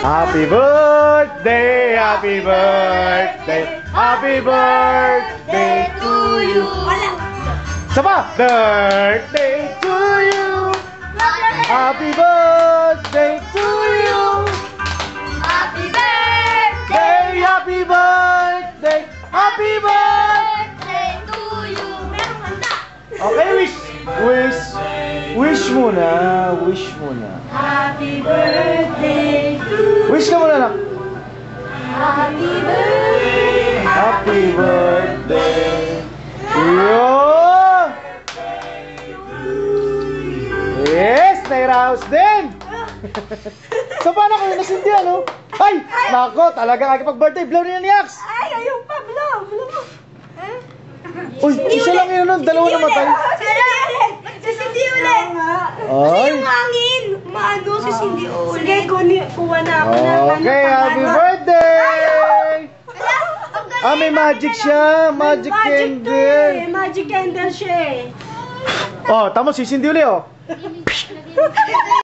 Happy birthday, happy birthday, happy birthday to you. Sama! Birthday to you. Happy birthday to you. Happy birthday. Happy birthday, happy birthday. Birthday to you. Merong handa. Okay, wish muna, wish muna. Happy birthday to you. Wish ka muna, anak. Happy birthday. Happy birthday to you. Yes, nairaos din. So paano kayo nasindihan, no? Ay, nako, talagang agad-birthday. Blow niya ni Ax. Ay, ayun pa. Blow mo. Uy, isa lang yun, no? Dalawa na matay. Sisindi ulit. Ay. Yung hangin. Maano, sisindi ulit. Sige, kuha na ako ng Okay, happy birthday. Ah, may magic siya. Magic candle. Magic candle siya eh. Oh, tama, sisindi ulit, oh.